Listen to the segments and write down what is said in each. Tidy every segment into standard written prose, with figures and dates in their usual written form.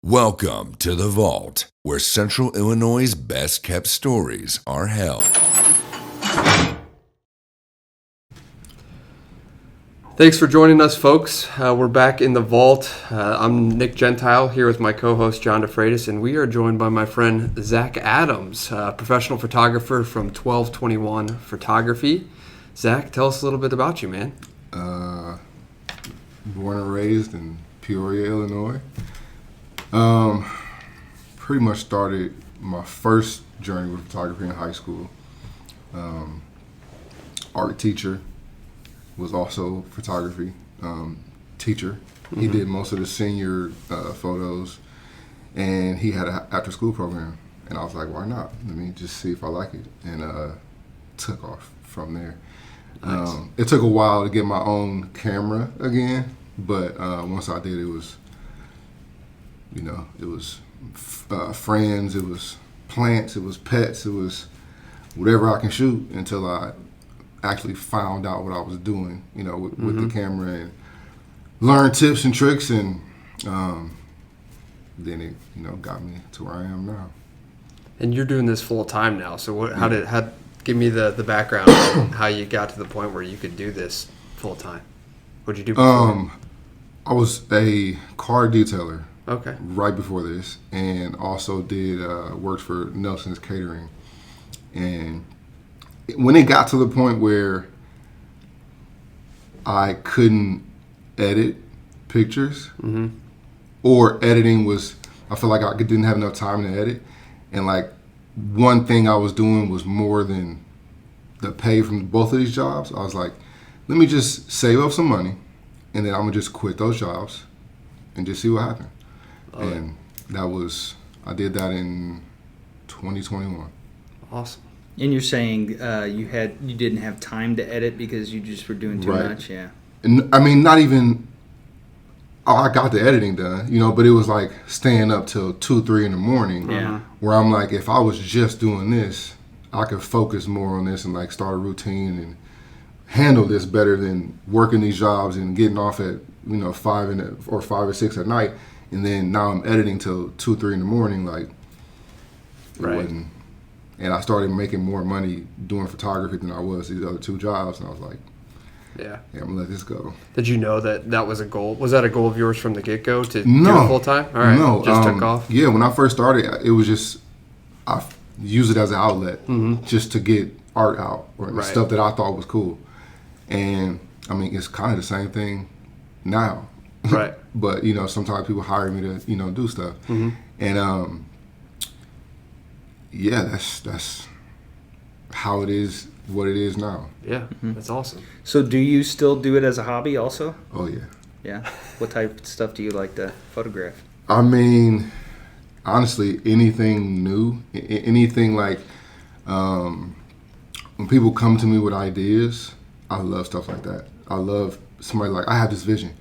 Welcome to the Vault, where Central Illinois' best kept stories are held. Thanks for joining us, folks. We're back in the Vault. I'm Nick Gentile here with my co-host John DeFreitas, and we are joined by my friend Zack Adams, professional photographer from 1221 Photography. Zack, tell us a little bit about you, man. Born and raised in Peoria, Illinois. Pretty much started my first journey with photography in high school. Art teacher was also photography teacher. Mm-hmm. He did most of the senior photos, and he had an after-school program. And I was like, why not? Let me just see if I like it. And took off from there. Nice. It took a while to get my own camera again, but once I did, it was friends, it was plants, it was pets, it was whatever I can shoot until I actually found out what I was doing, with the camera and learned tips and tricks, and then it, got me to where I am now. And you're doing this full time now. So give me the background on how you got to the point where you could do this full time. What'd you do before? I was a car detailer. Okay. Right before this, and also did worked for Nelson's Catering. And when it got to the point where I couldn't edit pictures, or editing was, I feel like I didn't have enough time to edit, and like one thing I was doing was more than the pay from both of these jobs. I was like, let me just save up some money, and then I'm gonna just quit those jobs and just see what happens. And I did that in 2021. Awesome. And you're saying you didn't have time to edit because you just were doing too much, yeah. And I mean, not even. I got the editing done, but it was like staying up till 2, 3 in the morning. Yeah. Where I'm like, if I was just doing this, I could focus more on this and like start a routine and handle this better than working these jobs and getting off at 5 or 6 at night. And then now I'm editing till 2, 3 in the morning, like it wasn't. And I started making more money doing photography than I was these other 2 jobs, and I was like, "Yeah, I'm gonna let this go." Did you know that was a goal? Was that a goal of yours from the get-go to No. do it full time? All right, no, just took off. Yeah, when I first started, it was just I used it as an outlet, just to get art out or stuff that I thought was cool. And I mean, it's kind of the same thing now. Right. But sometimes people hire me to do stuff, and that's how it is. What it is now. Yeah, that's awesome. So do you still do it as a hobby also? Oh yeah. Yeah. What type of stuff do you like to photograph? I mean, honestly, anything new, anything like when people come to me with ideas, I love stuff like that. I love somebody like, I have this vision,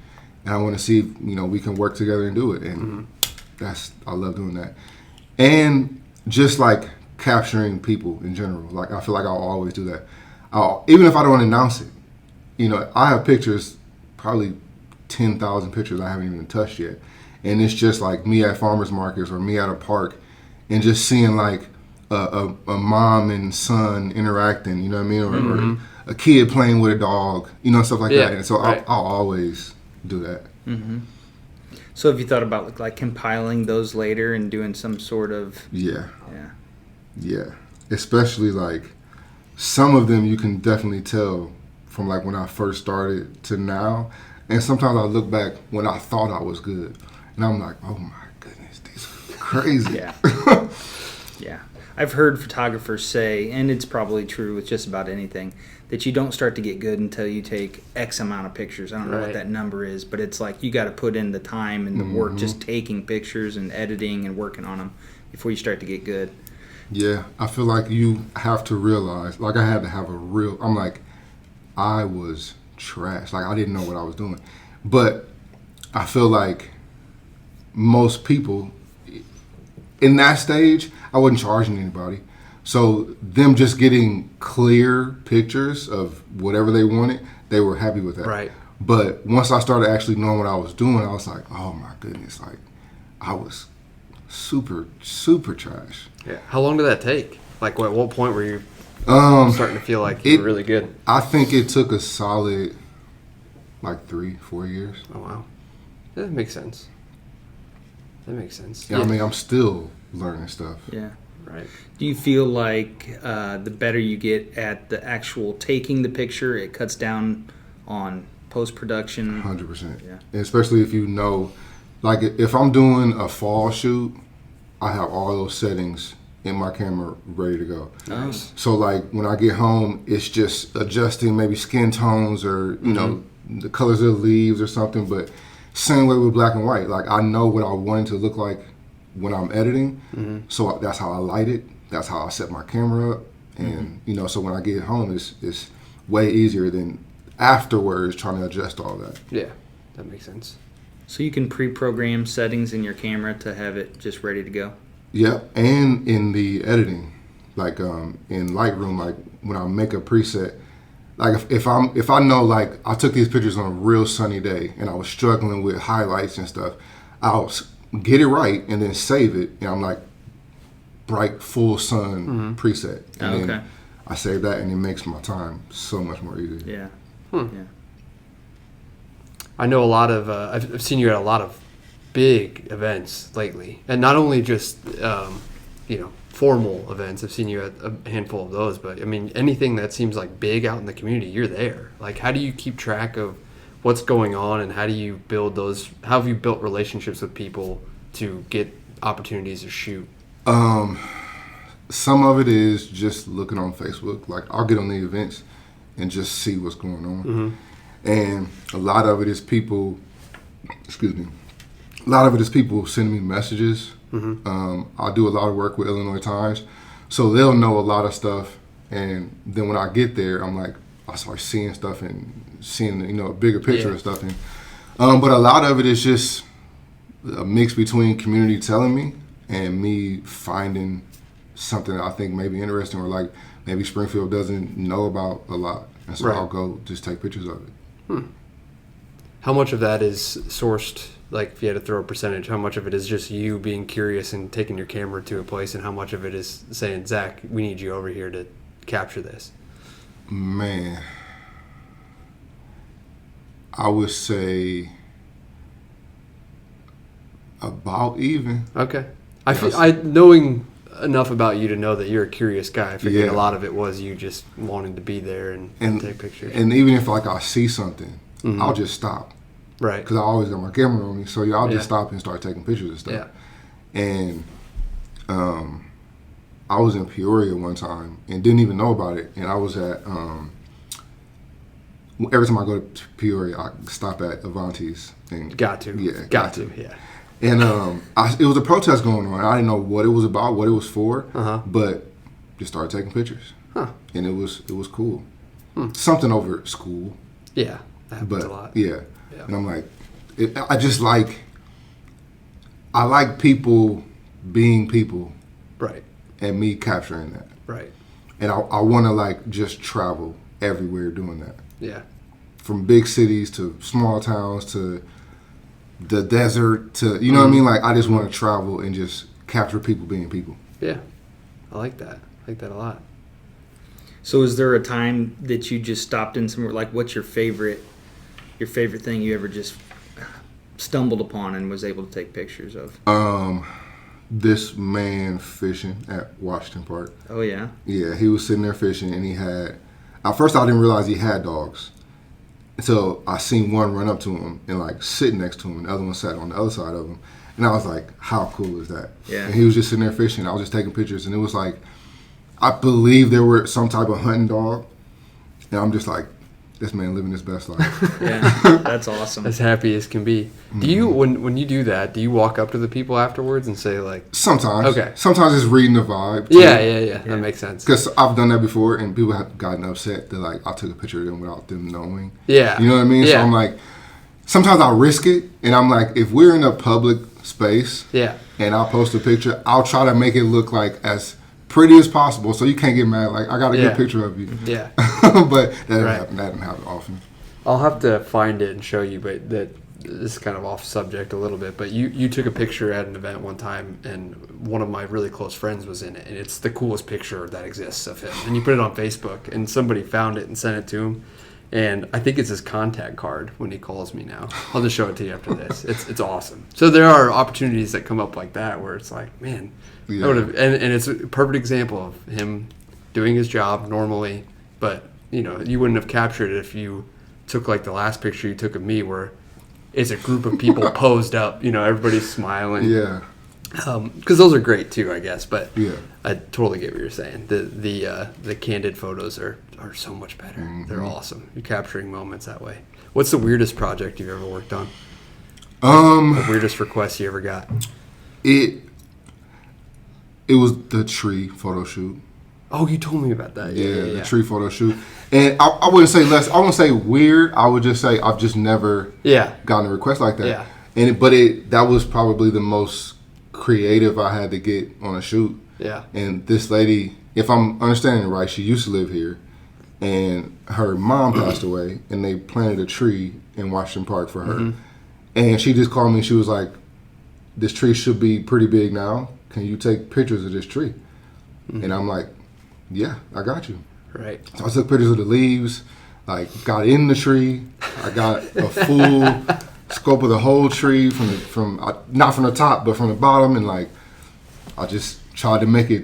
and I want to see if, we can work together and do it. And I love doing that. And just like capturing people in general. Like, I feel like I'll always do that. Even if I don't announce it, I have pictures, probably 10,000 pictures I haven't even touched yet. And it's just like me at farmers markets or me at a park and just seeing like a mom and son interacting, you know what I mean? Or a kid playing with a dog, stuff like that. And so I'll always do that. Mm-hmm. So have you thought about like compiling those later and doing some sort of... Yeah, especially like some of them you can definitely tell from like when I first started to now. And sometimes I look back when I thought I was good, and I'm like, oh my goodness, these are crazy. Yeah. I've heard photographers say, and it's probably true with just about anything, that you don't start to get good until you take X amount of pictures. I don't know what that number is, but it's like you got to put in the time and the work just taking pictures and editing and working on them before you start to get good. Yeah, I feel like you have to realize, like I had to have I'm like, I was trash. Like I didn't know what I was doing. But I feel like most people in that stage, I wasn't charging anybody. So them just getting clear pictures of whatever they wanted, they were happy with that. Right. But once I started actually knowing what I was doing, I was like, oh my goodness, like I was super, super trash. Yeah. How long did that take? Like, at what point were you starting to feel like you were really good? I think it took a solid, like 3-4 years. Oh, wow. Yeah, that makes sense. That makes sense. Yeah, I mean, I'm still learning stuff. Yeah. Right. Do you feel like the better you get at the actual taking the picture, it cuts down on post-production? 100%. Yeah. And especially if you know, like if I'm doing a fall shoot, I have all those settings in my camera ready to go. Nice. So like when I get home, it's just adjusting maybe skin tones or, you know, the colors of the leaves or something. But same way with black and white. Like I know what I want it to look like when I'm editing. So that's how I light it. That's how I set my camera up. And, you know, so when I get home, it's way easier than afterwards trying to adjust all that. Yeah, that makes sense. So you can pre-program settings in your camera to have it just ready to go? Yeah, and in the editing, like in Lightroom, like when I make a preset, like if I know like I took these pictures on a real sunny day and I was struggling with highlights and stuff, I'll get it right and then save it, and I'm like bright full sun preset, and then I save that, and it makes my time so much more easy. Yeah. Yeah. I know a lot of. I've seen you at a lot of big events lately, and not only just formal events. I've seen you at a handful of those, but I mean anything that seems like big out in the community, you're there. Like, how do you keep track of what's going on, and how do you build those? How have you built relationships with people to get opportunities to shoot? Some of it is just looking on Facebook. Like I'll get on the events and just see what's going on, and a lot of it is people. Excuse me. A lot of it is people sending me messages. I do a lot of work with Illinois Times, so they'll know a lot of stuff. And then when I get there, I'm like, I start seeing stuff and seeing a bigger picture of stuff. And but a lot of it is just a mix between community telling me and me finding something that I think may be interesting, or like maybe Springfield doesn't know about a lot, and so I'll go just take pictures of it. How much of that is sourced? Like, if you had to throw a percentage, how much of it is just you being curious and taking your camera to a place, and how much of it is saying, Zach, we need you over here to capture this? Man, I would say about even. Okay. I knowing enough about you to know that you're a curious guy. I figured a lot of it was you just wanting to be there and take pictures. And even if like I see something, I'll just stop. Right. Because I always got my camera on me, so I'll just stop and start taking pictures and stuff. Yeah. And I was in Peoria one time and didn't even know about it. And I was at every time I go to Peoria, I stop at Avanti's. And got to. Yeah. Got to. Yeah. And it was a protest going on. I didn't know what it was about, what it was for, but just started taking pictures. And it was cool. Something over school. Yeah, that happens a lot. Yeah. And I'm like, I like people being people. Right. And me capturing that. Right. And I want to like just travel everywhere doing that. Yeah. From big cities to small towns to the desert to, you know what I mean? Like, I just want to travel and just capture people being people. Yeah. I like that. I like that a lot. So is there a time that you just stopped in somewhere, like what's your favorite thing you ever just stumbled upon and was able to take pictures of? This man fishing at Washington Park. Oh, yeah? Yeah, he was sitting there fishing, and he had, at first I didn't realize he had dogs. So I seen one run up to him and like sit next to him, and the other one sat on the other side of him. And I was like, how cool is that? Yeah. And he was just sitting there fishing. I was just taking pictures, and it was like, I believe there were some type of hunting dog. And I'm just like, this man living his best life. Yeah, that's awesome. As happy as can be. Do you, when you do that, do you walk up to the people afterwards and say like... Sometimes. Okay. Sometimes it's reading the vibe. Yeah. That makes sense. Because I've done that before, and people have gotten upset that like I took a picture of them without them knowing. Yeah. You know what I mean? Yeah. So I'm like, sometimes I risk it, and I'm like, if we're in a public space, and I post a picture, I'll try to make it look like as pretty as possible, so you can't get mad. Like, I got a good picture of you. Yeah. But that didn't happen often. I'll have to find it and show you, but that this is kind of off subject a little bit, but you took a picture at an event one time, and one of my really close friends was in it, and it's the coolest picture that exists of him. And you put it on Facebook, and somebody found it and sent it to him, and I think it's his contact card when he calls me now. I'll just show it to you after this. It's awesome. So there are opportunities that come up like that where it's like, man, I would have, and it's a perfect example of him doing his job normally, but you wouldn't have captured it if you took like the last picture you took of me where it's a group of people posed up, everybody's smiling. Yeah. Because those are great too, I guess. But Yeah. I totally get what you're saying. The candid photos are so much better. Mm-hmm. They're awesome. You're capturing moments that way. What's the weirdest project you've ever worked on? The weirdest request you ever got? It was the tree photo shoot. Oh, you told me about that. Yeah. The tree photo shoot. And I wouldn't say less. I wouldn't say weird. I would just say I've just never gotten a request like that. Yeah. That was probably the most creative I had to get on a shoot. Yeah. And this lady, if I'm understanding it right, she used to live here, and her mom passed away, and they planted a tree in Washington Park for her. Mm-hmm. And she just called me. She was like, "This tree should be pretty big now. Can you take pictures of this tree?" Mm-hmm. And I'm like, "Yeah, I got you." Right. So I took pictures of the leaves, got in the tree. I got a full scope of the whole tree from not from the top, but from the bottom, and I just tried to make it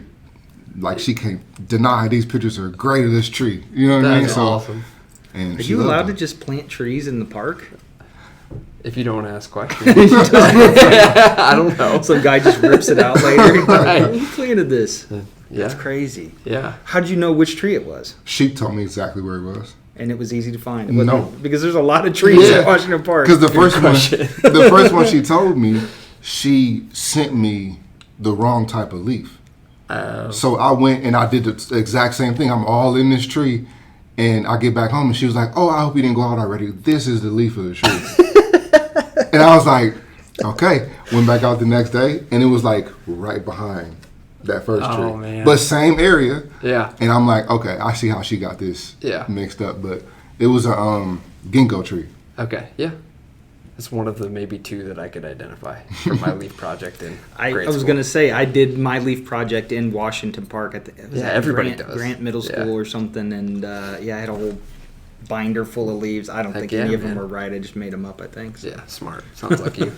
like she can't deny these pictures are great of this tree. You know what I mean? That's awesome. And Are you allowed to just plant trees in the park? If you don't want to ask questions. I don't know. Some guy just rips it out later. Right. Who planted this? Yeah. That's crazy. Yeah. How did you know which tree it was? She told me exactly where it was. And it was easy to find. No. Because there's a lot of trees Yeah. at Washington Park. Because the first one she told me, she sent me the wrong type of leaf. So I went and I did the exact same thing. I'm all in this tree, and I get back home and she was like, "Oh, I hope you didn't go out already. This is the leaf of the tree." And I was like, "Okay." Went back out the next day, and it was like right behind that first tree. Oh, man. But same area. Yeah. And I'm like, okay, I see how she got this mixed up. But it was a ginkgo tree. Okay. Yeah. That's one of the maybe two that I could identify for my leaf project in I grade was school. going to say, I did my leaf project in Washington Park at everybody Grant, does. Grant Middle School or something. And I had a whole binder full of leaves. I don't think any of them were right. I just made them up, I think. So. Yeah, smart. Sounds like you.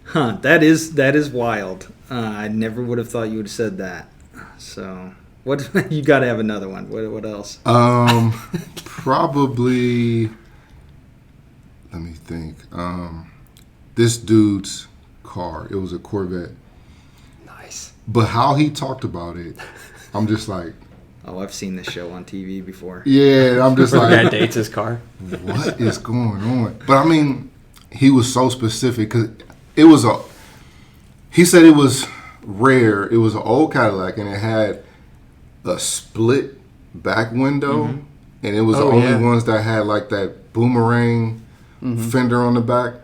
Huh, that is wild. I never would have thought you would have said that. So, what you got to have another one. What else? Probably. Let me think. This dude's car. It was a Corvette. Nice. But how he talked about it, I'm just like, Oh, I've seen this show on TV before. yeah. I'm just Where the guy like, dates his car. what is going on? But I mean, he was so specific because he said it was rare. It was an old Cadillac and it had a split back window, and it was the only ones that had like that boomerang fender on the back.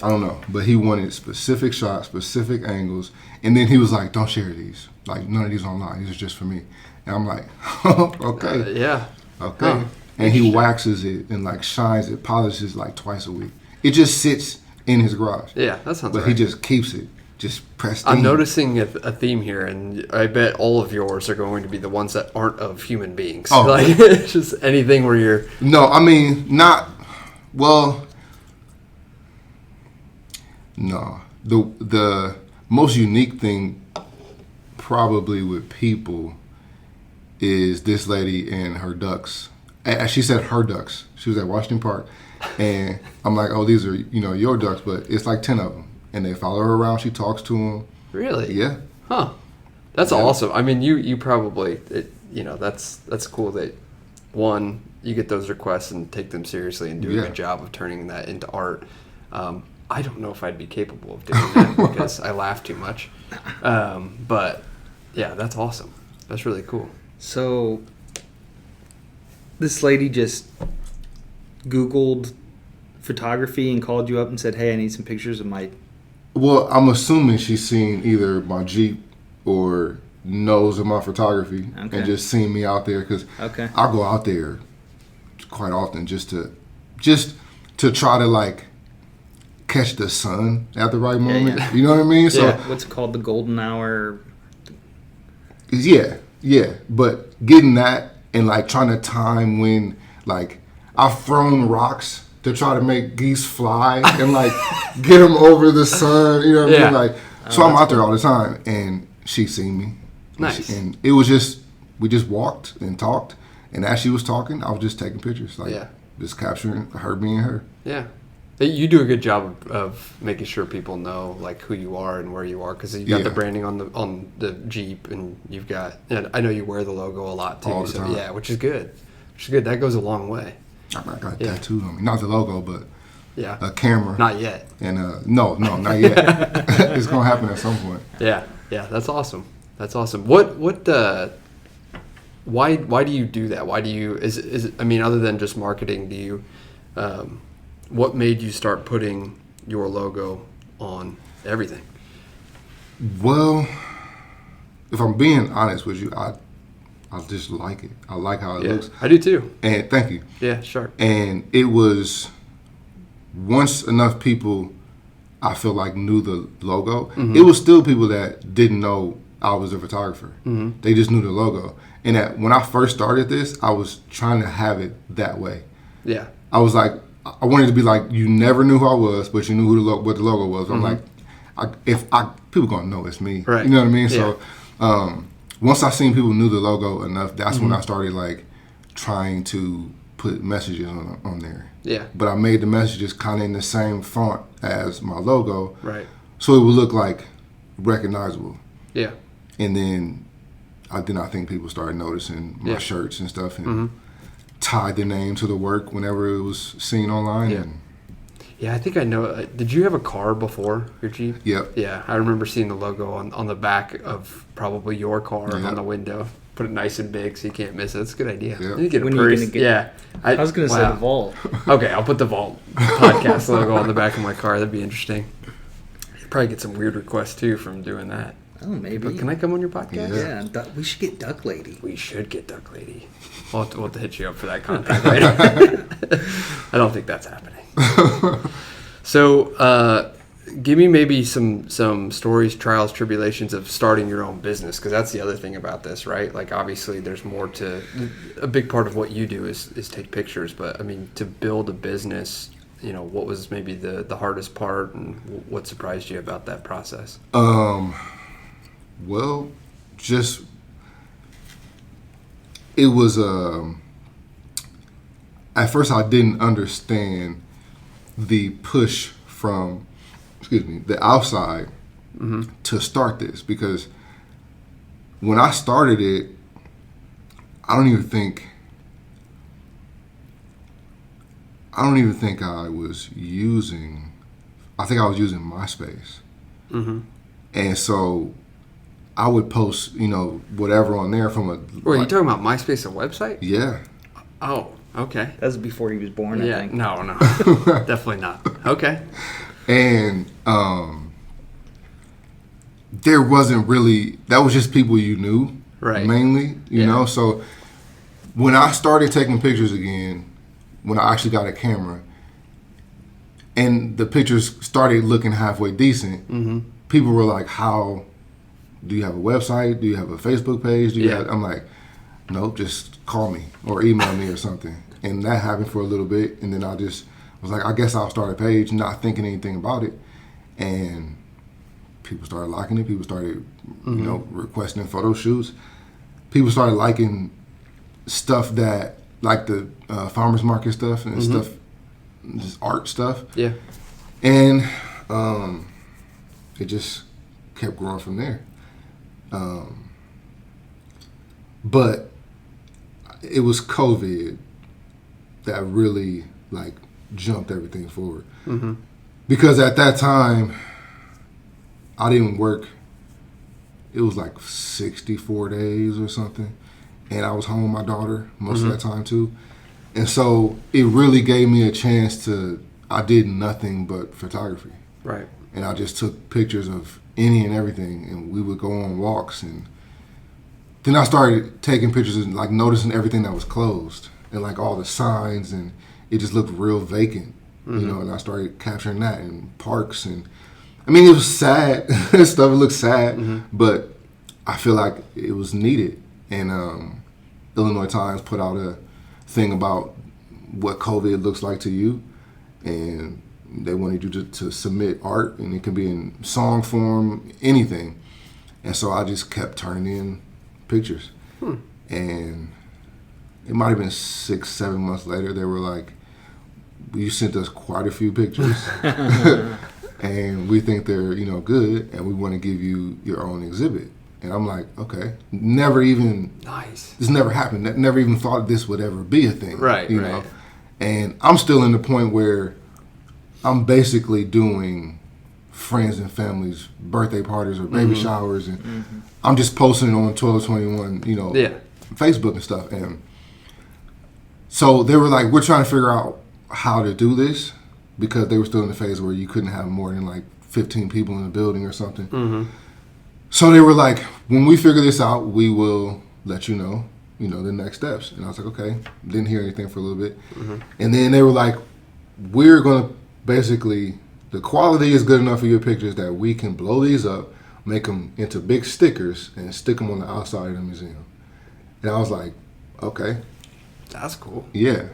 I don't know, but he wanted specific shots, specific angles, and then he was like, "Don't share these. Like none of these online. These are just for me." And I'm like, "Okay, Yeah. okay." Huh. And he waxes it and like shines it, polishes like twice a week. It just sits in his garage. Yeah, that sounds But right. he just keeps it, just pristine. I'm noticing a theme here, and I bet all of yours are going to be the ones that aren't of human beings. Oh. Like, it's just anything where you're... No, I mean, not... Well... No. The most unique thing probably with people is this lady and her ducks. She said her ducks. She was at Washington Park. And I'm like, oh, these are, your ducks. But it's like 10 of them. And they follow her around. She talks to them. Really? Yeah. Huh. That's awesome. I mean, you probably, that's cool that, one, you get those requests and take them seriously and do a good job of turning that into art. I don't know if I'd be capable of doing that because I laugh too much. But, yeah, that's awesome. That's really cool. So, this lady just Googled photography and called you up and said, "Hey, I need some pictures of my..." Well, I'm assuming she's seen either my Jeep or knows of my photography and just seen me out there because I go out there quite often just to to try to like catch the sun at the right moment. yeah. You know what I mean? So What's it called, the golden hour? yeah. But getting that and like trying to time when like I've thrown rocks to try to make geese fly and like get them over the sun. You know what I mean? Like so I'm out there all the time, and she seen me. Nice. And it was just we just walked and talked, and as she was talking, I was just taking pictures, like just capturing her being her. Yeah. You do a good job of making sure people know like who you are and where you are, because you got the branding on the Jeep, and you've got, and I know you wear the logo a lot too. All the time. Yeah, which is good. That goes a long way. I got a tattoo on me, not the logo, but a camera. Not yet. And no, not yet. It's gonna happen at some point. Yeah, that's awesome. What why do you do that? Why do you I mean, other than just marketing, do you what made you start putting your logo on everything? Well, if I'm being honest with you, I just like it. I like how it looks. I do too. And thank you. Yeah, sure. And it was once enough people I feel like knew the logo. Mm-hmm. It was still people that didn't know I was a photographer. Mm-hmm. They just knew the logo. And that when I first started this, I was trying to have it that way. Yeah. I was like, I wanted to be like, you never knew who I was, but you knew what the logo was. I'm like, people gonna know it's me. Right. You know what I mean? Yeah. So once I seen people knew the logo enough, that's when I started like trying to put messages on there. Yeah. But I made the messages kind of in the same font as my logo. Right. So it would look like recognizable. Yeah. And then I think people started noticing my shirts and stuff, and tied the name to the work whenever it was seen online. Yeah. Yeah, I think I know. Did you have a car before your Jeep? Yep. Yeah, I remember seeing the logo on the back of probably your car on the window. Put it nice and big so you can't miss it. That's a good idea. Yep. You get a When are you purse. gonna get- Yeah. I was going to say the Vault. Okay, I'll put the Vault podcast logo on the back of my car. That'd be interesting. You'd probably get some weird requests too from doing that. Oh, maybe. But can I come on your podcast? Yeah, we should get Duck Lady. We should get Duck Lady. We'll have to hit you up for that contact later. I don't think that's happening. So, give me maybe some stories, trials, tribulations of starting your own business, because that's the other thing about this, right? Like, obviously, there's more to. A big part of what you do is take pictures, but I mean, to build a business, you know, what was maybe the hardest part, and what surprised you about that process? Well, just it was. At first, I didn't understand the push from, the outside to start this, because when I started it, I don't even think I was using. I think I was using MySpace, and so I would post, whatever on there from a. Wait, you talking about MySpace, a website? Yeah. Oh, okay. That was before he was born, I think. No, definitely not. Okay. And there wasn't really. That was just people you knew, right? Mainly, you know. So when I started taking pictures again, when I actually got a camera, and the pictures started looking halfway decent, people were like, "How? Do you have a website? Do you have a Facebook page? Do you have?" I'm like, "Nope, just call me or email me or something." And that happened for a little bit, and then I just was like, "I guess I'll start a page," not thinking anything about it. And people started liking it. People started, requesting photo shoots. People started liking stuff that, like the farmers market stuff and stuff, just art stuff. Yeah. And it just kept growing from there. But it was COVID that really jumped everything forward. Because at that time, I didn't work. It was 64 days or something. And I was home with my daughter most of that time too. And so it really gave me a chance I did nothing but photography. Right. And I just took pictures of any and everything, and we would go on walks. And then I started taking pictures and noticing everything that was closed and all the signs, and it just looked real vacant. you know, and I started capturing that in parks. And I mean, it was sad stuff. It looked sad, but I feel like it was needed. And Illinois Times put out a thing about what COVID looks like to you, and they wanted you to submit art, and it can be in song form, anything. And so I just kept turning in pictures. And it might have been 6-7 months later, they were like, you sent us quite a few pictures, and we think they're, you know, good, and we want to give you your own exhibit. And I'm like, okay. Never even, Nice. this never happened. Never even thought this would ever be a thing. Right, you right. know? And I'm still in the point where I'm basically doing friends and families' birthday parties or baby showers, and I'm just posting it on 1221, you know, Yeah. Facebook and stuff. And so they were like, we're trying to figure out how to do this, because they were still in the phase where you couldn't have more than like 15 people in the building or something. So they were like, when we figure this out, we will let you know, the next steps. And I was like, okay. Didn't hear anything for a little bit. And then they were like, we're going to basically, the quality is good enough for your pictures that we can blow these up, make them into big stickers, and stick them on the outside of the museum. And I was like, okay. That's cool. Yeah.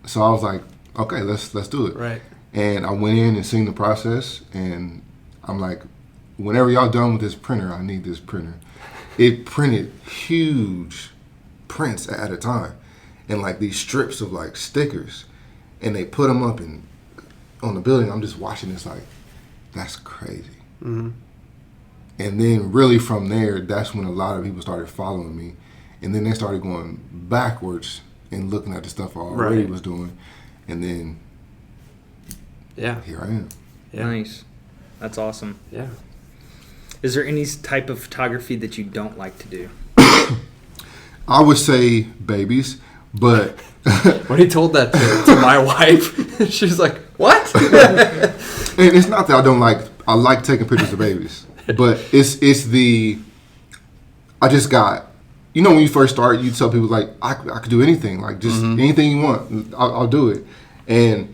So I was like, okay, let's do it. Right. And I went in and seen the process, and I'm like, whenever y'all done with this printer, I need this printer. It printed huge prints at a time, and like these strips of like stickers, and they put them up on the building. I'm just watching this like, that's crazy. And then really from there, that's when a lot of people started following me, and then they started going backwards and looking at the stuff I already Right. was doing, and then Yeah. here I am. Yeah. Nice. That's awesome. Yeah. Is there any type of photography that you don't like to do? I would say babies, but When he told that to my wife, she was like, "What?" and it's not that I don't like. I like taking pictures of babies, but it's the. I just got. You know, when you first start, you tell people like, I could do anything, like just anything you want, I'll do it. And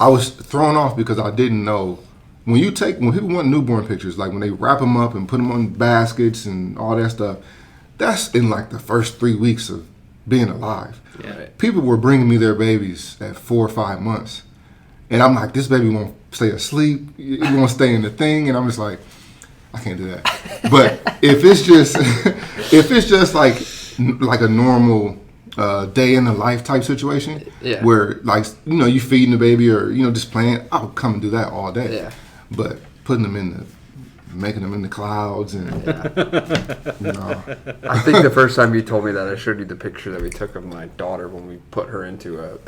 I was thrown off because I didn't know when people want newborn pictures, like when they wrap them up and put them on baskets and all that stuff. That's in like the first 3 weeks of being alive. Yeah. People were bringing me their babies at 4 or 5 months, and I'm like, this baby won't stay asleep. He won't stay in the thing, and I'm just like, I can't do that. But if it's just like a normal day in the life type situation, Yeah. where like you feeding the baby or just playing, I'll come and do that all day. Yeah. But putting them making them in the clouds and I think the first time you told me that, I showed you the picture that we took of my daughter when we put her into a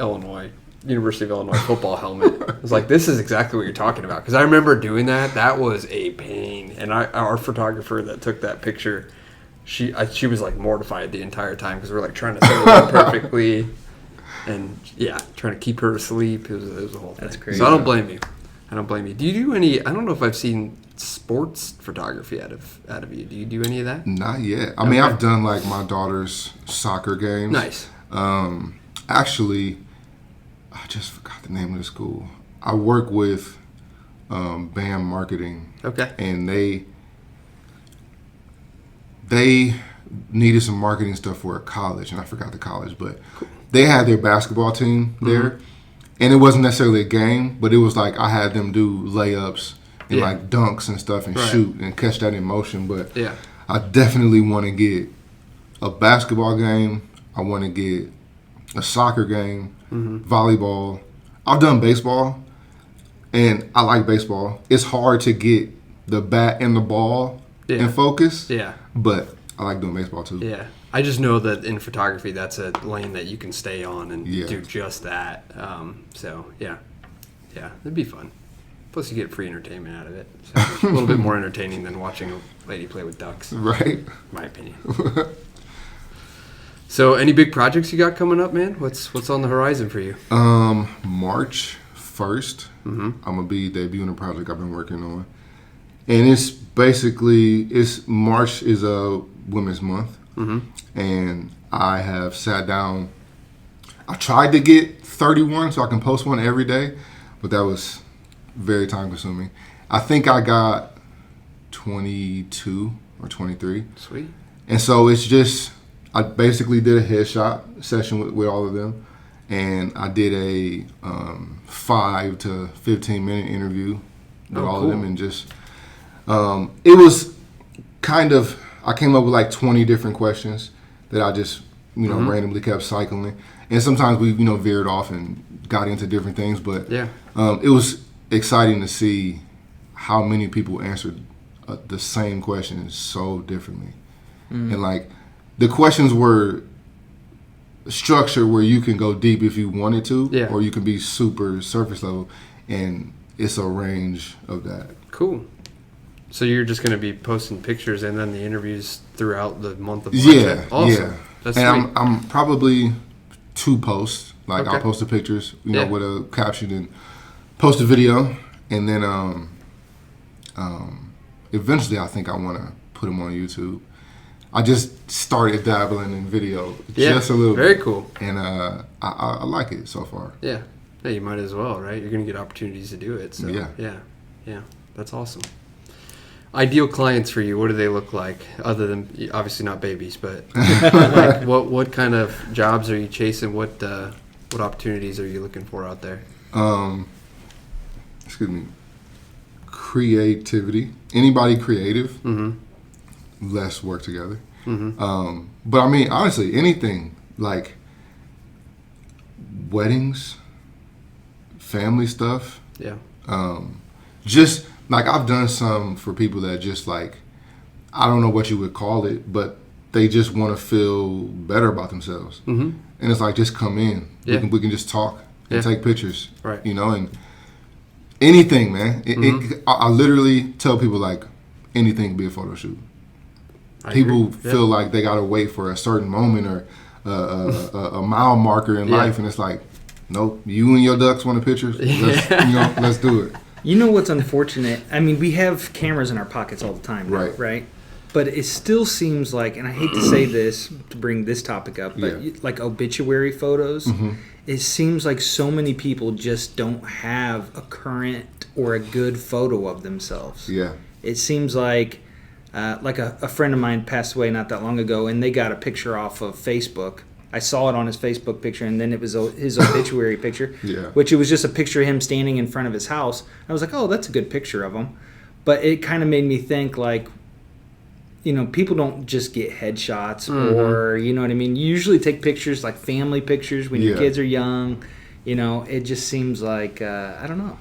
University of Illinois football helmet. I was like, this is exactly what you're talking about. Because I remember doing that. That was a pain. And our photographer that took that picture, she was like mortified the entire time because we were like trying to set it up perfectly. And yeah, trying to keep her asleep. It was a whole thing. That's crazy. So I don't blame you. Do you do any, I don't know if I've seen sports photography out of you. Do you do any of that? Not yet. I mean, I've done like my daughter's soccer games. Nice. Actually, I just forgot the name of the school. I work with BAM Marketing. Okay. And they needed some marketing stuff for a college, and I forgot the college, but they had their basketball team there. And it wasn't necessarily a game, but it was like I had them do layups and like dunks and stuff and shoot and catch that in motion. But Yeah. I definitely want to get a basketball game. I want to get a soccer game, volleyball. I've done baseball, and I like baseball. It's hard to get the bat and the ball in focus, Yeah. but I like doing baseball too. Yeah. I just know that in photography, that's a lane that you can stay on and Yeah. do just that. So, yeah. Yeah, it'd be fun. Plus, you get free entertainment out of it. So a little bit more entertaining than watching a lady play with ducks, in Right? my opinion. So, any big projects you got coming up, man? What's on the horizon for you? March 1st, I'm going to be debuting a project I've been working on. And it's basically, March is a Women's Month. And I have sat down. I tried to get 31 so I can post one every day, but that was very time consuming. I think I got 22 or 23. Sweet. And so it's just, I basically did a headshot session with all of them. And I did a 5 to 15 minute interview with all of them. And just, it was kind of, I came up with like 20 different questions that I just, randomly kept cycling. And sometimes we, veered off and got into different things. But it was exciting to see how many people answered the same question so differently. And like the questions were structured where you can go deep if you wanted to, or you can be super surface level, and it's a range of that. Cool. So you're just going to be posting pictures and then the interviews throughout the month of March? Yeah, awesome. yeah. That's and sweet. I'm probably 2 posts. Like Okay. I'll post the pictures, with a caption, and post a video, and then eventually I think I want to put them on YouTube. I just started dabbling in video just a little bit. Very cool. And I like it so far. Yeah. Yeah, you might as well, right? You're going to get opportunities to do it. So yeah. That's awesome. Ideal clients for you, what do they look like? Other than, obviously not babies, but like what kind of jobs are you chasing? What opportunities are you looking for out there? Creativity. Anybody creative, Mm-hmm. let's work together. Mm-hmm. But I mean, honestly, anything like weddings, family stuff. Yeah. Just like I've done some for people that just like, I don't know what you would call it, but they just want to feel better about themselves. Mm-hmm. And it's like, just come in. Yeah. We can just talk and take pictures. Right. And anything, man. I literally tell people like, anything can be a photo shoot. People feel like they gotta wait for a certain moment or a mile marker in life, and it's like, nope. You and your ducks want a picture? Let's do it. You know what's unfortunate? I mean, we have cameras in our pockets all the time now, right? But it still seems like, and I hate to say this to bring this topic up, but like obituary photos, it seems like so many people just don't have a current or a good photo of themselves. Yeah. It seems like a friend of mine passed away not that long ago, and they got a picture off of Facebook. I saw it on his Facebook picture, and then it was his obituary picture, which it was just a picture of him standing in front of his house. I was like, oh, that's a good picture of him. But it kind of made me think, like, people don't just get headshots or, you know what I mean? You usually take pictures, like family pictures when your kids are young. It just seems like, I don't know.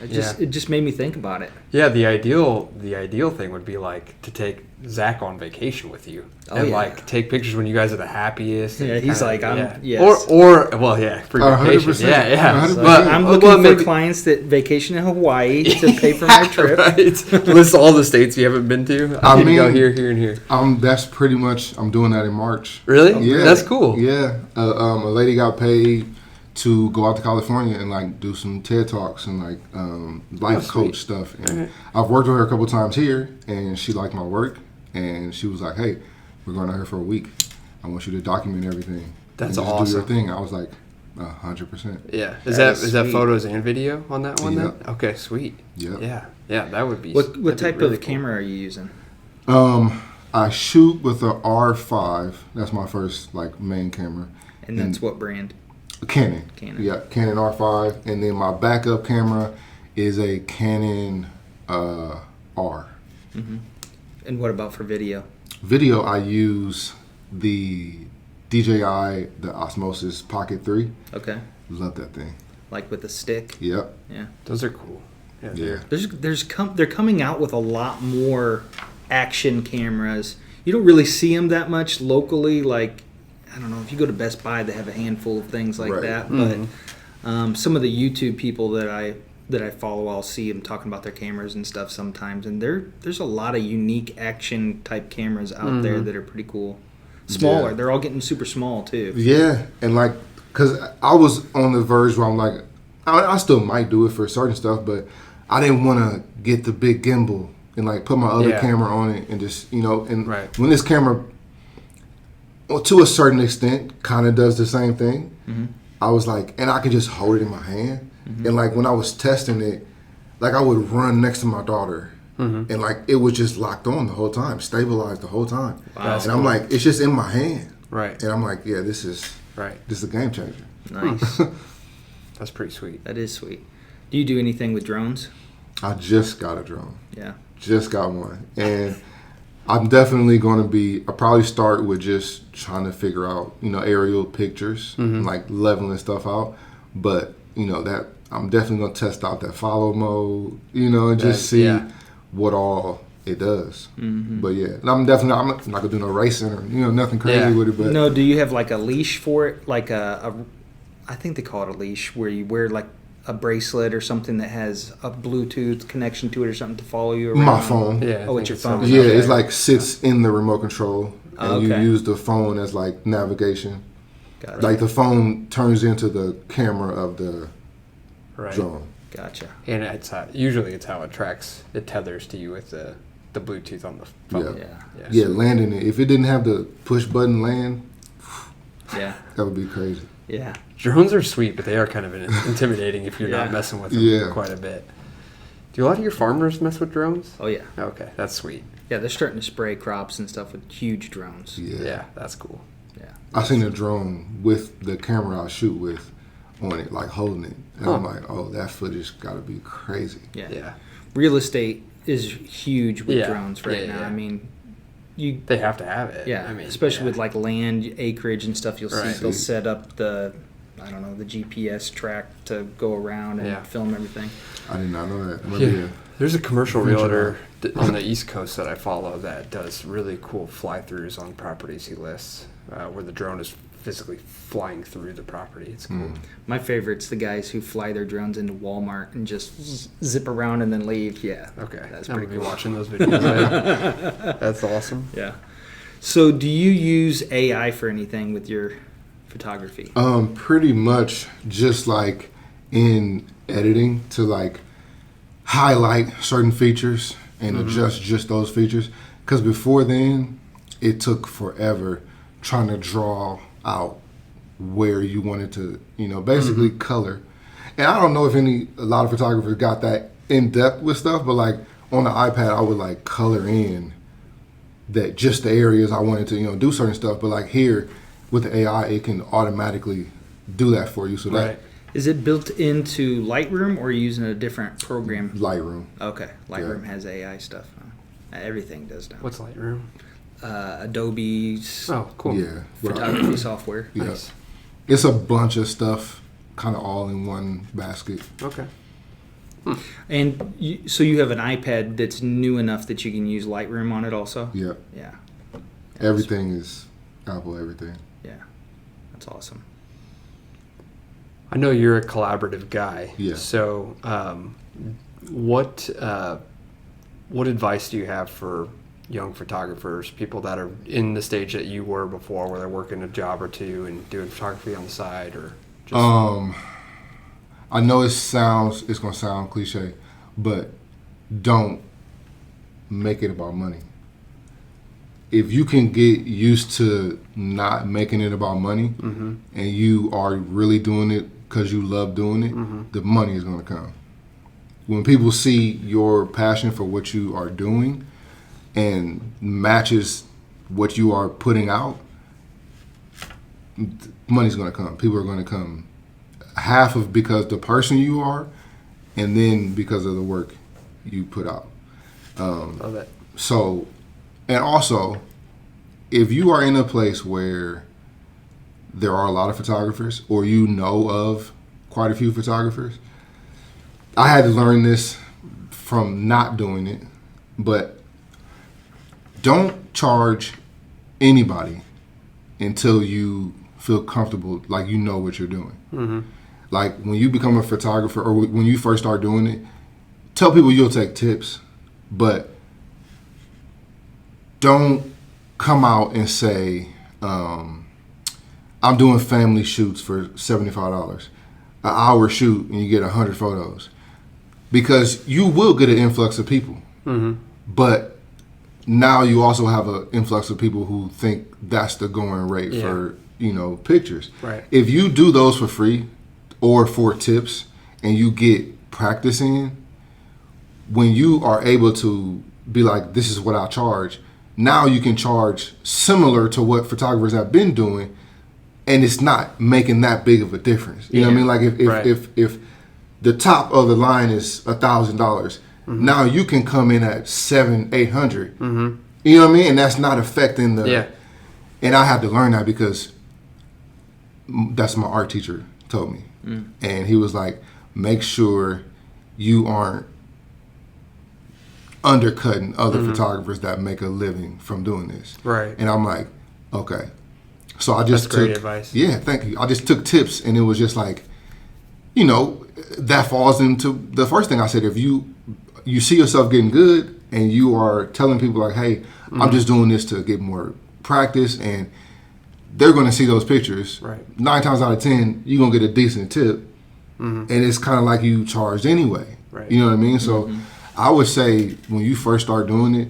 It just made me think about it. Yeah, the ideal thing would be like to take Zach on vacation with you like take pictures when you guys are the happiest. Yeah, he's like, yes. Or for your vacation. 100%. Yeah. So I'm looking for clients that vacation in Hawaii to pay for my trip. Right. List all the states you haven't been to. I mean, go here, and here. That's pretty much, I'm doing that in March. Really? Yeah. That's cool. Yeah. A lady got paid to go out to California and like do some TED Talks and like life coach stuff. And I've worked with her a couple times here, and she liked my work, and she was like, "Hey, we're going out here for a week. I want you to document everything. That's and just awesome. Do your thing." I was like, 100%. Yeah. Is that photos and video on that one? Yep. Then? Okay, sweet. Yep. Yeah. That would be. What type really of camera are you using? I shoot with a R5. That's my first like main camera. And that's what brand? Canon. Canon. Yeah, Canon R5. And then my backup camera is a Canon R. Mm-hmm. And what about for video? Video, I use the DJI, the Osmosis Pocket 3. Okay. Love that thing. Like with a stick? Yep. Yeah. Those are cool. Yeah. They're coming out with a lot more action cameras. You don't really see them that much locally. Like, I don't know, if you go to Best Buy, they have a handful of things like that. But some of the YouTube people that I follow, I'll see them talking about their cameras and stuff sometimes. And there's a lot of unique action type cameras out there that are pretty cool. Smaller. Yeah. They're all getting super small too. Yeah, and like, because I was on the verge where I'm like, I still might do it for certain stuff, but I didn't want to get the big gimbal and like put my other camera on it and just, and when this camera, to a certain extent, kind of does the same thing, I was like, and I can just hold it in my hand. And like when I was testing it, like I would run next to my daughter, and like it was just locked on the whole time, stabilized the whole time. Wow. And I'm like, it's just in my hand. Right. And I'm like, yeah, this is a game changer. Nice. That's pretty sweet. That is sweet. Do you do anything with drones? I just got a drone. Yeah. Just got one. And I'm definitely going to I'll probably start with just trying to figure out, aerial pictures, like leveling stuff out. But, that I'm definitely going to test out that follow mode, and just see what all it does. But yeah, and I'm not going to do no racing or, nothing crazy with it. But no, do you have like a leash for it? Like I think they call it a leash, where you wear like a bracelet or something that has a Bluetooth connection to it or something to follow you around? My phone. Yeah. Oh, it's your phone. Yeah, Okay. it's like sits in the remote control, and you Okay. use the phone as like navigation. Gotcha. Like the phone turns into the camera of the Right. drone. Gotcha. And usually it's how it tethers to you with the Bluetooth on the phone. Yeah. Yeah, landing it. If it didn't have the push button land, Yeah. that would be crazy. Yeah. Drones are sweet, but they are kind of intimidating if you're Yeah. not messing with them Yeah. quite a bit. Do a lot of your farmers mess with drones? Oh, yeah. Okay, that's sweet. Yeah, they're starting to spray crops and stuff with huge drones. Yeah, that's cool. Yeah. I seen a drone with the camera I shoot with on it, like holding it. And I'm like, oh, that footage got to be crazy. Yeah. Yeah. Real estate is huge with Yeah. drones right Yeah, now. yeah. I mean, you They have to have it. yeah, I mean, especially yeah. with like land acreage and stuff. You'll Right. see they'll set up the GPS track to go around and Yeah. film everything. I did not know that. Yeah. There's a commercial Venture realtor on the East Coast that I follow that does really cool fly-throughs on properties he lists, where the drone is physically flying through the property. It's cool. My favorite's the guys who fly their drones into Walmart and just zip around and then leave. Yeah. Okay, That's I'm pretty gonna be cool. watching those videos. Right? That's awesome. Yeah. So, do you use AI for anything with your photography? Pretty much just like in editing to like highlight certain features and adjust just those features. Because before then, it took forever trying to draw out where you wanted to, basically color. And I don't know if a lot of photographers got that in depth with stuff, but like on the iPad, I would like color in that just the areas I wanted to, do certain stuff. But like here with the AI, it can automatically do that for you. So that Right. Is it built into Lightroom or are you using a different program? Lightroom. Okay, Lightroom has AI stuff. Everything does now. What's Lightroom? Adobe's Oh, cool. Yeah. photography software. Yeah. Nice. It's a bunch of stuff kind of all in one basket. Okay. And so you have an iPad that's new enough that you can use Lightroom on it also? Yeah. Yeah. Everything is Apple, everything. Yeah. That's awesome. I know you're a collaborative guy. Yeah. So, what advice do you have for young photographers, people that are in the stage that you were before, where they're working a job or two and doing photography on the side, or just I know it's gonna sound cliche, but don't make it about money. If you can get used to not making it about money, and you are really doing it because you love doing it, the money is gonna come. When people see your passion for what you are doing and matches what you are putting out, money's going to come. People are going to come half of because the person you are, and then because of the work you put out. love it. So, and also, if you are in a place where there are a lot of photographers, or you know of quite a few photographers, I had to learn this from not doing it, but don't charge anybody until you feel comfortable, like you know what you're doing. Like when you become a photographer, or when you first start doing it, tell people you'll take tips, but don't come out and say, I'm doing family shoots for $75, an hour shoot, and you get 100 photos. Because you will get an influx of people. But now you also have an influx of people who think that's the going rate for, pictures. Right. If you do those for free or for tips, and you get practice in, when you are able to be like, this is what I charge, now you can charge similar to what photographers have been doing, and it's not making that big of a difference. You know what I mean? Like if the top of the line is $1,000, now you can come in at $700-800. You know what I mean? And that's not affecting the. Yeah. And I had to learn that because that's my art teacher told me, and he was like, make sure you aren't undercutting other photographers that make a living from doing this. Right. And I'm like, okay. So I just That's great took advice. Yeah, thank you. I just took tips, and it was just like, you know, that falls into the first thing I said. If you see yourself getting good, and you are telling people like, hey, I'm just doing this to get more practice, and they're going to see those pictures. Right. 9 times out of 10, you're going to get a decent tip, and it's kind of like you charged anyway. Right. You know what I mean? So I would say when you first start doing it,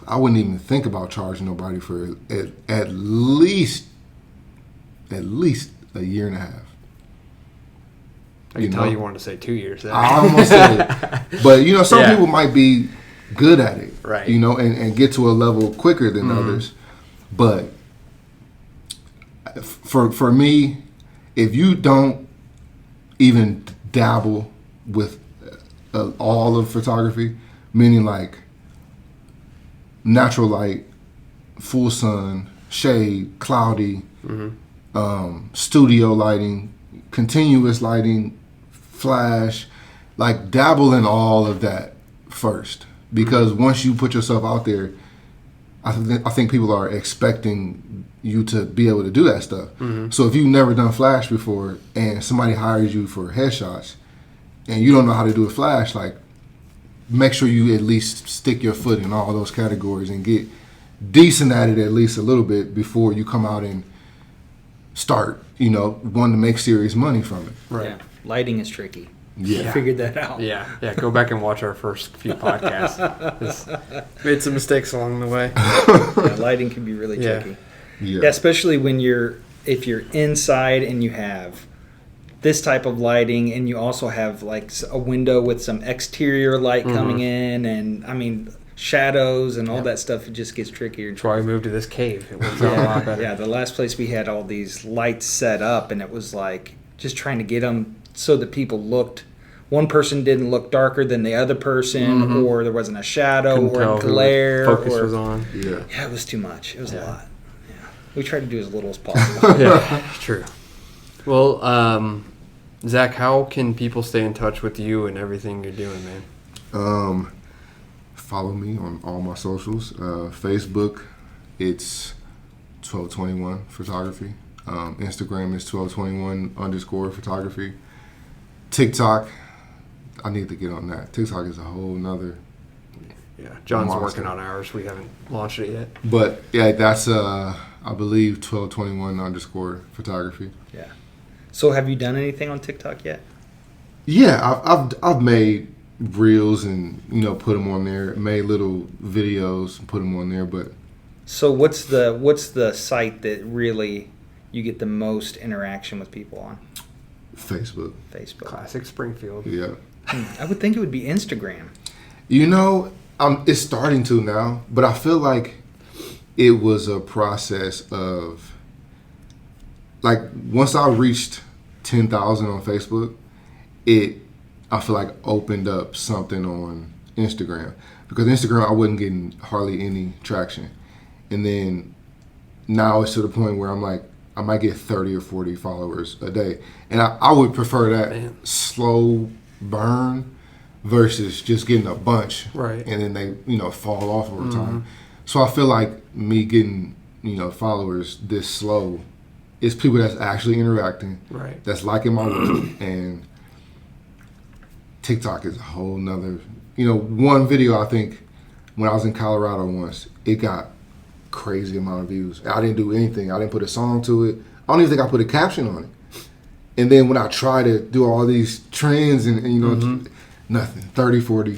I wouldn't even think about charging nobody for at least a year and a half. I can tell you wanted to say 2 years. I almost said it. But, you know, some people might be good at it, right? You know, and get to a level quicker than others. But for me, if you don't even dabble with all of photography, meaning like natural light, full sun, shade, cloudy, studio lighting, continuous lighting, flash, like dabble in all of that first, because once you put yourself out there, I think people are expecting you to be able to do that stuff. So if you've never done flash before and somebody hires you for headshots and you don't know how to do a flash, like, make sure you at least stick your foot in all those categories and get decent at it at least a little bit before you come out and start, you know, wanting to make serious money from it. Right. Yeah. Lighting is tricky. Yeah. I figured that out. Yeah. Go back and watch our first few podcasts. Made some mistakes along the way. Yeah, lighting can be really tricky. Yeah. Especially when if you're inside and you have this type of lighting, and you also have like a window with some exterior light coming in, and I mean shadows and all that stuff. It just gets trickier. That's why we moved to this cave. It works out a lot better. Yeah, the last place we had all these lights set up, and it was like just trying to get them so that people looked. One person didn't look darker than the other person, or there wasn't a shadow or a glare. Focus was on. Yeah. It was too much. It was a lot. Yeah, we tried to do as little as possible. Yeah, true. Well, Zach, how can people stay in touch with you and everything you're doing, man? Follow me on all my socials. Facebook, it's 1221 photography. Instagram is 1221_photography. TikTok, I need to get on that. TikTok is a whole nother. Yeah, John's monster. working on ours. We haven't launched it yet. But yeah, that's I believe 1221_photography. Yeah. So have you done anything on TikTok yet? Yeah, I've made reels and, you know, put them on there. Made little videos and put them on there. But so what's the site that really you get the most interaction with people on? Facebook. Classic Springfield. Yeah. I would think it would be Instagram. You know, it's starting to now, but I feel like it was a process of, like, once I reached 10,000 on Facebook, I feel like opened up something on Instagram, because Instagram I wasn't getting hardly any traction, and then now it's to the point where I'm like, I might get 30 or 40 followers a day, and I would prefer that slow burn versus just getting a bunch, right? And then they, you know, fall off over time. So I feel like me getting, you know, followers this slow is people that's actually interacting, right? That's liking my work, and TikTok is a whole nother. You know, one video I think when I was in Colorado once, it got crazy amount of views. I didn't do anything. I didn't put a song to it. I don't even think I put a caption on it. And then when I try to do all these trends and you know, nothing, 30, 40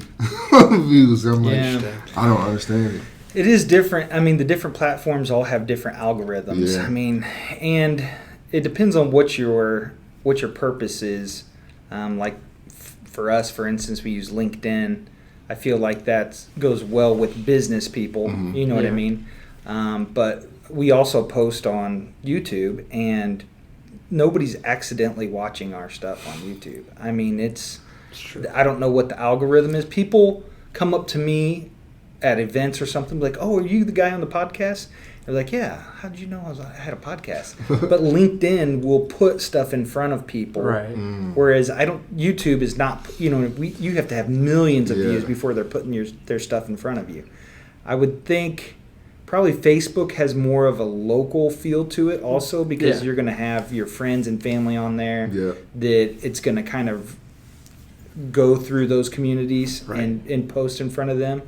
views. I'm like, I don't understand it. It is different. I mean, the different platforms all have different algorithms. Yeah. I mean, and it depends on what your purpose is. For us, for instance, we use LinkedIn. I feel like that goes well with business people. You know what I mean? But we also post on YouTube, and nobody's accidentally watching our stuff on YouTube. I mean, it's true. I don't know what the algorithm is. People come up to me at events or something like, "Oh, are you the guy on the podcast?" They're like, "Yeah, how did you know I had a podcast?" But LinkedIn will put stuff in front of people, right? Whereas YouTube is not. You have to have millions of views before they're putting their stuff in front of you. I would think probably Facebook has more of a local feel to it, also because you're going to have your friends and family on there. Yeah. That it's going to kind of go through those communities and post in front of them.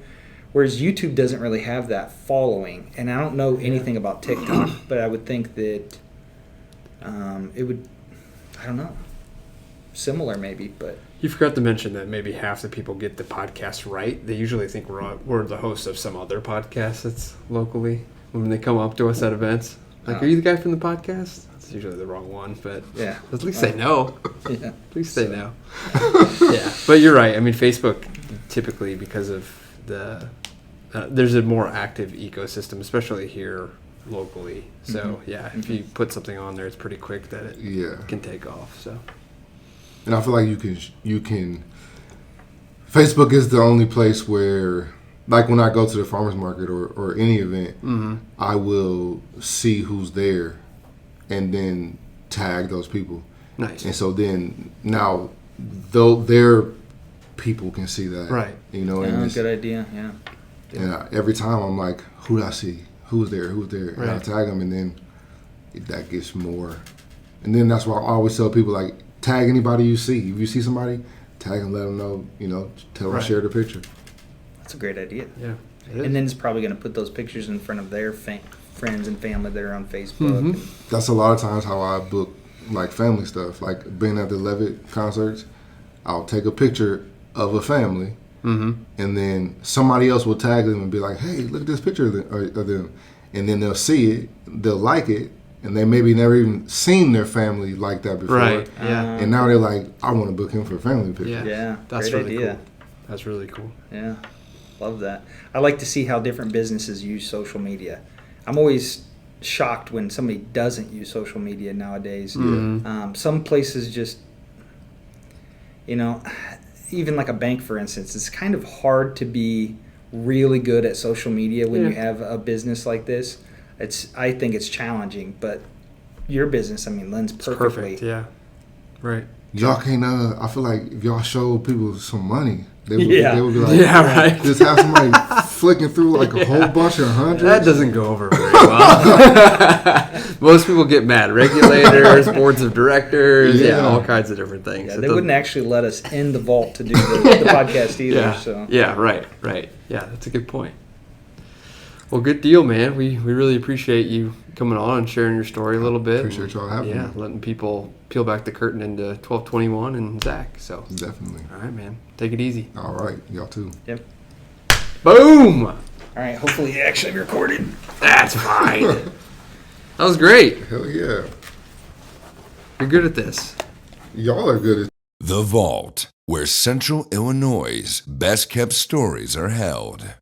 Whereas YouTube doesn't really have that following. And I don't know anything about TikTok, but I would think that it would, I don't know, similar maybe, but. You forgot to mention that maybe half the people get the podcast right. They usually think we're the host of some other podcast that's locally when they come up to us at events. Like, are you the guy from the podcast? It's usually the wrong one, but at least they know. Yeah. At least they know. Yeah, but you're right. I mean, Facebook typically, because of there's a more active ecosystem, especially here locally. So if you put something on there, it's pretty quick that it can take off. So, and I feel like you can. Facebook is the only place where, like, when I go to the farmers market or any event, I will see who's there, and then tag those people. Nice. And so then now, though their people can see that, right? And good idea. Yeah. And every time I'm like, who do I see? Who's there? Right. And I tag them, and then that gets more. And then that's why I always tell people, like, tag anybody you see. If you see somebody, tag them, let them know. Tell them, share the picture. That's a great idea. Yeah. And then it's probably going to put those pictures in front of their friends and family that are on Facebook. That's a lot of times how I book, like, family stuff. Like, being at the Levitt concerts, I'll take a picture of a family, and then somebody else will tag them and be like, "Hey, look at this picture of them," and then they'll see it, they'll like it, and they maybe never even seen their family like that before. Right. Yeah. And now they're like, "I want to book him for a family picture." Yeah. That's great really idea. cool. That's really cool. Yeah. Love that. I like to see how different businesses use social media. I'm always shocked when somebody doesn't use social media nowadays. Some places just, even like a bank, for instance, it's kind of hard to be really good at social media when you have a business like this. I think it's challenging, but your business, lends perfectly. It's perfect. Yeah. Right. Y'all can't. I feel like if y'all show people some money, they would be like, right. Just have somebody flicking through like a whole bunch of hundreds. That doesn't go over very well. Most people get mad. Regulators, boards of directors, all kinds of different things. Yeah, they wouldn't actually let us in the vault to do the podcast either. Yeah. So. Yeah, right. Yeah, that's a good point. Well, good deal, man. We really appreciate you coming on and sharing your story a little bit. Appreciate y'all having me. Yeah, letting people peel back the curtain into 1221 and Zach. So Definitely. All right, man. Take it easy. All right. Y'all too. Yep. Boom! All right, hopefully you actually recorded. That's fine. That was great. Hell yeah. You're good at this. Y'all are good at The Vault, where Central Illinois' best kept stories are held.